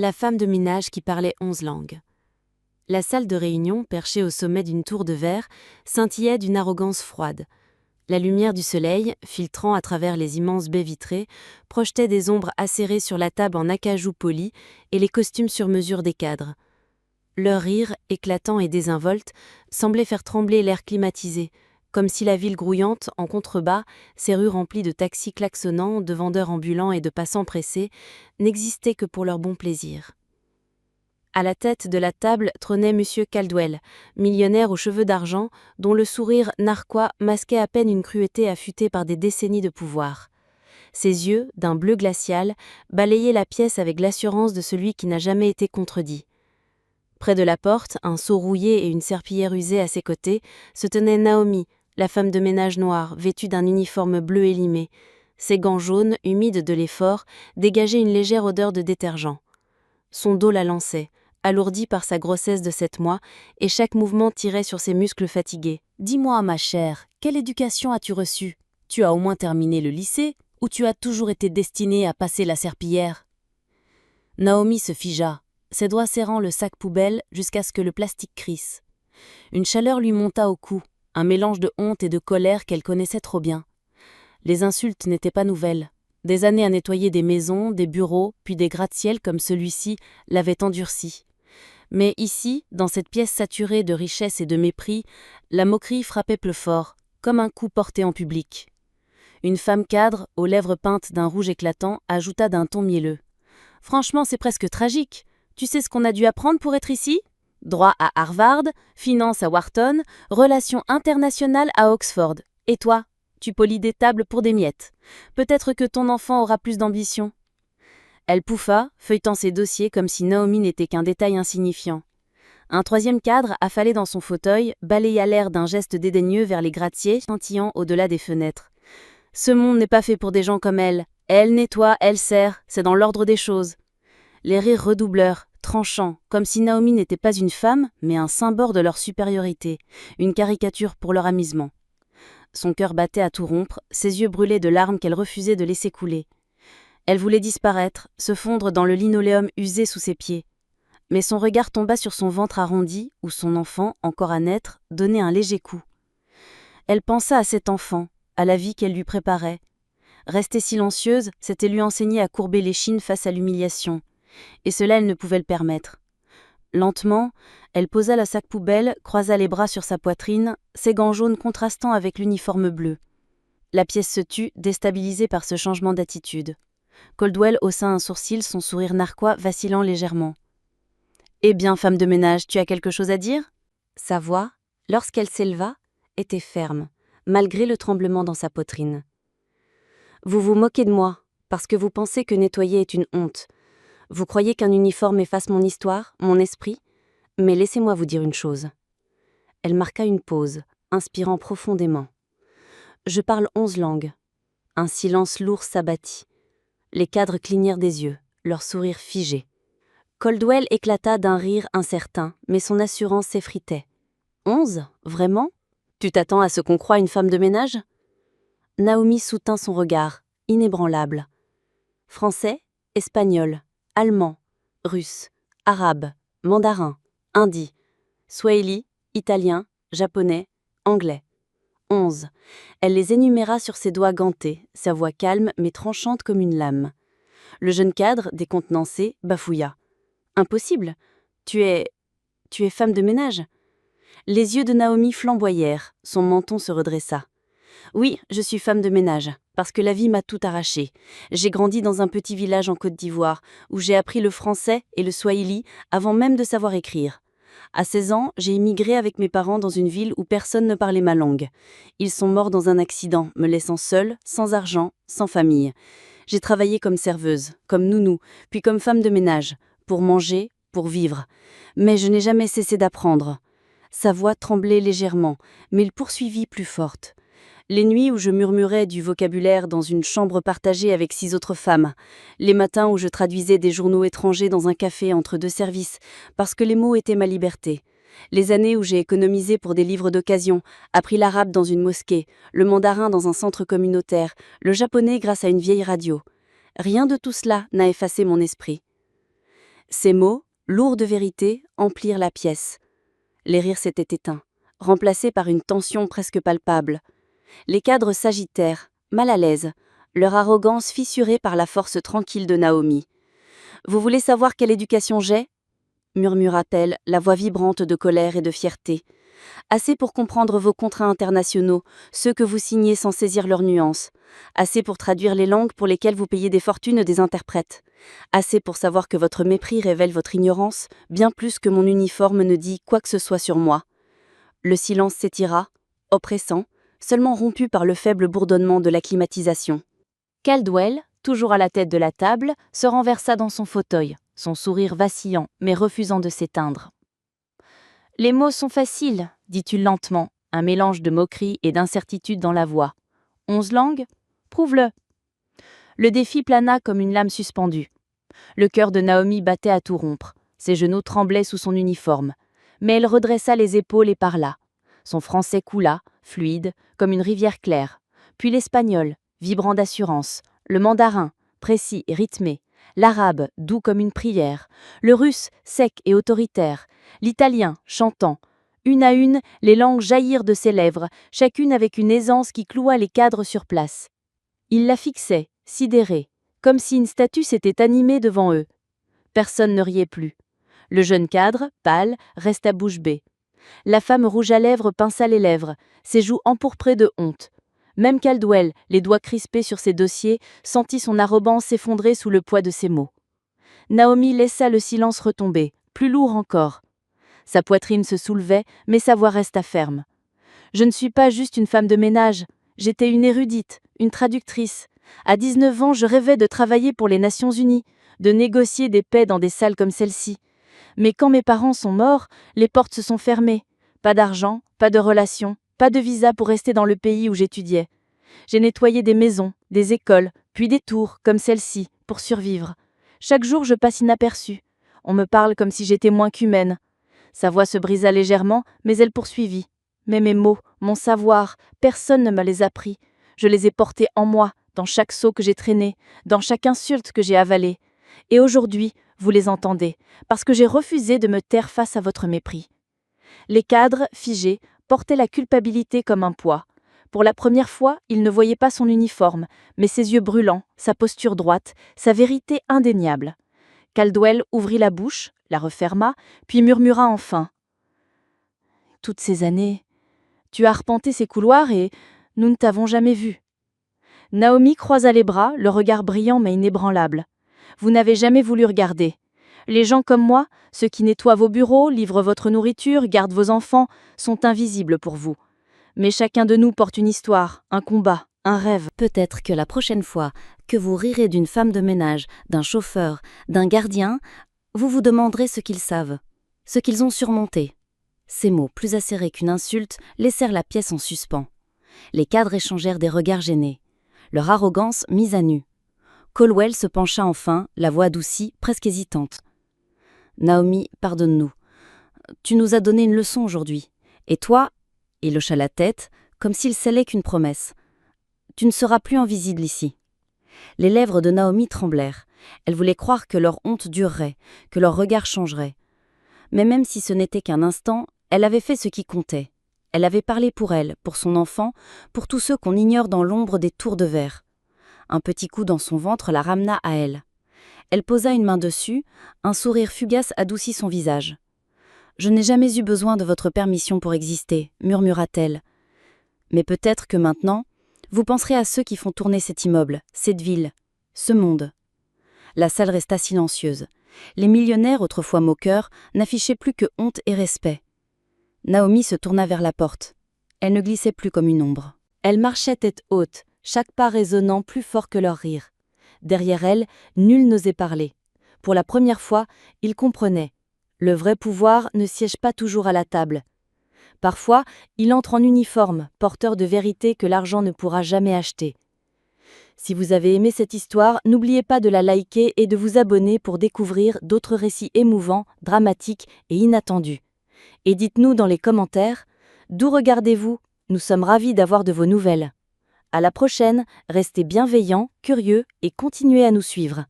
la femme de ménage qui parlait 11 langues. La salle de réunion, perchée au sommet d'une tour de verre, scintillait d'une arrogance froide. La lumière du soleil, filtrant à travers les immenses baies vitrées, projetait des ombres acérées sur la table en acajou poli et les costumes sur mesure des cadres. Leur rire, éclatant et désinvolte, semblait faire trembler l'air climatisé, comme si la ville grouillante, en contrebas, ses rues remplies de taxis klaxonnants, de vendeurs ambulants et de passants pressés, n'existait que pour leur bon plaisir. À la tête de la table trônait M. Caldwell, millionnaire aux cheveux d'argent, dont le sourire narquois masquait à peine une cruauté affûtée par des décennies de pouvoir. Ses yeux, d'un bleu glacial, balayaient la pièce avec l'assurance de celui qui n'a jamais été contredit. Près de la porte, un seau rouillé et une serpillière usée à ses côtés, se tenait Naomi, la femme de ménage noire, vêtue d'un uniforme bleu élimé. Ses gants jaunes, humides de l'effort, dégageaient une légère odeur de détergent. Son dos la lançait, alourdi par sa grossesse de 7 mois, et chaque mouvement tirait sur ses muscles fatigués. « Dis-moi, ma chère, quelle éducation as-tu reçue? Tu as au moins terminé le lycée, ou tu as toujours été destinée à passer la serpillière ?» Naomi se figea, ses doigts serrant le sac poubelle jusqu'à ce que le plastique crisse. Une chaleur lui monta au cou, un mélange de honte et de colère qu'elle connaissait trop bien. Les insultes n'étaient pas nouvelles. Des années à nettoyer des maisons, des bureaux, puis des gratte-ciel comme celui-ci l'avaient endurcie. Mais ici, dans cette pièce saturée de richesse et de mépris, la moquerie frappait plus fort, comme un coup porté en public. Une femme cadre, aux lèvres peintes d'un rouge éclatant, ajouta d'un ton mielleux. « Franchement, c'est presque tragique. Tu sais ce qu'on a dû apprendre pour être ici ? Droit à Harvard, finance à Wharton, relations internationales à Oxford. Et toi ? Tu polis des tables pour des miettes. Peut-être que ton enfant aura plus d'ambition. » Elle pouffa, feuilletant ses dossiers comme si Naomi n'était qu'un détail insignifiant. Un troisième cadre, affalé dans son fauteuil, balaya l'air d'un geste dédaigneux vers les gratte-ciels scintillant au-delà des fenêtres. « Ce monde n'est pas fait pour des gens comme elle. Elle nettoie, elle sert, c'est dans l'ordre des choses. » Les rires redoublèrent, tranchants, comme si Naomi n'était pas une femme, mais un symbole de leur supériorité, une caricature pour leur amusement. Son cœur battait à tout rompre, ses yeux brûlaient de larmes qu'elle refusait de laisser couler. Elle voulait disparaître, se fondre dans le linoléum usé sous ses pieds. Mais son regard tomba sur son ventre arrondi, où son enfant, encore à naître, donnait un léger coup. Elle pensa à cet enfant, à la vie qu'elle lui préparait. Rester silencieuse, c'était lui enseigner à courber l'échine face à l'humiliation. Et cela, elle ne pouvait le permettre. Lentement, elle posa le sac poubelle, croisa les bras sur sa poitrine, ses gants jaunes contrastant avec l'uniforme bleu. La pièce se tut, déstabilisée par ce changement d'attitude. Caldwell haussa un sourcil, son sourire narquois vacillant légèrement. « Eh bien, femme de ménage, tu as quelque chose à dire ?» Sa voix, lorsqu'elle s'éleva, était ferme, malgré le tremblement dans sa poitrine. « Vous vous moquez de moi, parce que vous pensez que nettoyer est une honte. Vous croyez qu'un uniforme efface mon histoire, mon esprit ? Mais laissez-moi vous dire une chose. » Elle marqua une pause, inspirant profondément. « Je parle 11 langues. » Un silence lourd s'abattit. Les cadres clignèrent des yeux, leur sourire figé. Caldwell éclata d'un rire incertain, mais son assurance s'effritait. « 11 ? Vraiment ? Tu t'attends à ce qu'on croie une femme de ménage ?» Naomi soutint son regard, inébranlable. Français, espagnol, allemand, russe, arabe, mandarin, hindi, swahili, italien, japonais, anglais. 11. Elle les énuméra sur ses doigts gantés, sa voix calme mais tranchante comme une lame. Le jeune cadre, décontenancé, bafouilla. « Impossible. Tu es femme de ménage ?» Les yeux de Naomi flamboyèrent, son menton se redressa. « Oui, je suis femme de ménage, parce que la vie m'a tout arraché. J'ai grandi dans un petit village en Côte d'Ivoire, où j'ai appris le français et le swahili avant même de savoir écrire. À 16 ans, j'ai immigré avec mes parents dans une ville où personne ne parlait ma langue. Ils sont morts dans un accident, me laissant seule, sans argent, sans famille. J'ai travaillé comme serveuse, comme nounou, puis comme femme de ménage, pour manger, pour vivre. Mais je n'ai jamais cessé d'apprendre. » Sa voix tremblait légèrement, mais il poursuivit plus forte. Les nuits où je murmurais du vocabulaire dans une chambre partagée avec 6 autres femmes. Les matins où je traduisais des journaux étrangers dans un café entre 2 services, parce que les mots étaient ma liberté. Les années où j'ai économisé pour des livres d'occasion, appris l'arabe dans une mosquée, le mandarin dans un centre communautaire, le japonais grâce à une vieille radio. Rien de tout cela n'a effacé mon esprit. Ces mots, lourds de vérité, emplirent la pièce. Les rires s'étaient éteints, remplacés par une tension presque palpable. Les cadres s'agitèrent, mal à l'aise, leur arrogance fissurée par la force tranquille de Naomi. « Vous voulez savoir quelle éducation j'ai » murmura-t-elle, la voix vibrante de colère et de fierté. « Assez pour comprendre vos contrats internationaux, ceux que vous signez sans saisir leurs nuances. Assez pour traduire les langues pour lesquelles vous payez des fortunes des interprètes. Assez pour savoir que votre mépris révèle votre ignorance, bien plus que mon uniforme ne dit quoi que ce soit sur moi. » Le silence s'étira, oppressant, seulement rompu par le faible bourdonnement de la climatisation. Caldwell, toujours à la tête de la table, se renversa dans son fauteuil, son sourire vacillant mais refusant de s'éteindre. « Les mots sont faciles, dit-il lentement, un mélange de moquerie et d'incertitude dans la voix. 11 langues ? Prouve-le. » Le défi plana comme une lame suspendue. Le cœur de Naomi battait à tout rompre, ses genoux tremblaient sous son uniforme, mais elle redressa les épaules et parla. Son français coula, fluide, comme une rivière claire, puis l'espagnol, vibrant d'assurance, le mandarin, précis et rythmé, l'arabe, doux comme une prière, le russe, sec et autoritaire, l'italien, chantant. Une à une, les langues jaillirent de ses lèvres, chacune avec une aisance qui cloua les cadres sur place. Il la fixait, sidéré, comme si une statue s'était animée devant eux. Personne ne riait plus. Le jeune cadre, pâle, resta bouche bée. La femme rouge à lèvres pinça les lèvres, ses joues empourprées de honte. Même Caldwell, les doigts crispés sur ses dossiers, sentit son arrogance s'effondrer sous le poids de ses mots. Naomi laissa le silence retomber, plus lourd encore. Sa poitrine se soulevait, mais sa voix resta ferme. « Je ne suis pas juste une femme de ménage. J'étais une érudite, une traductrice. À 19 ans, je rêvais de travailler pour les Nations Unies, de négocier des paix dans des salles comme celle-ci. Mais quand mes parents sont morts, les portes se sont fermées. Pas d'argent, pas de relations, pas de visa pour rester dans le pays où j'étudiais. J'ai nettoyé des maisons, des écoles, puis des tours, comme celle-ci, pour survivre. Chaque jour, je passe inaperçue. On me parle comme si j'étais moins qu'humaine. » Sa voix se brisa légèrement, mais elle poursuivit. « Mais mes mots, mon savoir, personne ne me les a pris. Je les ai portés en moi, dans chaque seau que j'ai traîné, dans chaque insulte que j'ai avalée. Et aujourd'hui, vous les entendez, parce que j'ai refusé de me taire face à votre mépris. » Les cadres, figés, portaient la culpabilité comme un poids. Pour la première fois, il ne voyait pas son uniforme, mais ses yeux brûlants, sa posture droite, sa vérité indéniable. Caldwell ouvrit la bouche, la referma, puis murmura enfin. « Toutes ces années, tu as arpenté ces couloirs et nous ne t'avons jamais vu. » Naomi croisa les bras, le regard brillant mais inébranlable. « Vous n'avez jamais voulu regarder. Les gens comme moi, ceux qui nettoient vos bureaux, livrent votre nourriture, gardent vos enfants, sont invisibles pour vous. Mais chacun de nous porte une histoire, un combat, un rêve. » Peut-être que la prochaine fois que vous rirez d'une femme de ménage, d'un chauffeur, d'un gardien, vous vous demanderez ce qu'ils savent, ce qu'ils ont surmonté. Ces mots, plus acérés qu'une insulte, laissèrent la pièce en suspens. Les cadres échangèrent des regards gênés, leur arrogance mise à nu. Caldwell se pencha enfin, la voix adoucie, presque hésitante. « Naomi, pardonne-nous. Tu nous as donné une leçon aujourd'hui. Et toi, il hocha la tête, comme s'il scellait qu'une promesse. Tu ne seras plus invisible ici. » Les lèvres de Naomi tremblèrent. Elle voulait croire que leur honte durerait, que leur regard changerait. Mais même si ce n'était qu'un instant, elle avait fait ce qui comptait. Elle avait parlé pour elle, pour son enfant, pour tous ceux qu'on ignore dans l'ombre des tours de verre. Un petit coup dans son ventre la ramena à elle. Elle posa une main dessus, un sourire fugace adoucit son visage. « Je n'ai jamais eu besoin de votre permission pour exister, » murmura-t-elle. « Mais peut-être que maintenant, vous penserez à ceux qui font tourner cet immeuble, cette ville, ce monde. » La salle resta silencieuse. Les millionnaires, autrefois moqueurs, n'affichaient plus que honte et respect. Naomi se tourna vers la porte. Elle ne glissait plus comme une ombre. Elle marchait tête haute, chaque pas résonnant plus fort que leur rire. Derrière elle, nul n'osait parler. Pour la première fois, il comprenait. Le vrai pouvoir ne siège pas toujours à la table. Parfois, il entre en uniforme, porteur de vérité que l'argent ne pourra jamais acheter. Si vous avez aimé cette histoire, n'oubliez pas de la liker et de vous abonner pour découvrir d'autres récits émouvants, dramatiques et inattendus. Et dites-nous dans les commentaires, d'où regardez-vous ? Nous sommes ravis d'avoir de vos nouvelles. À la prochaine, restez bienveillants, curieux et continuez à nous suivre.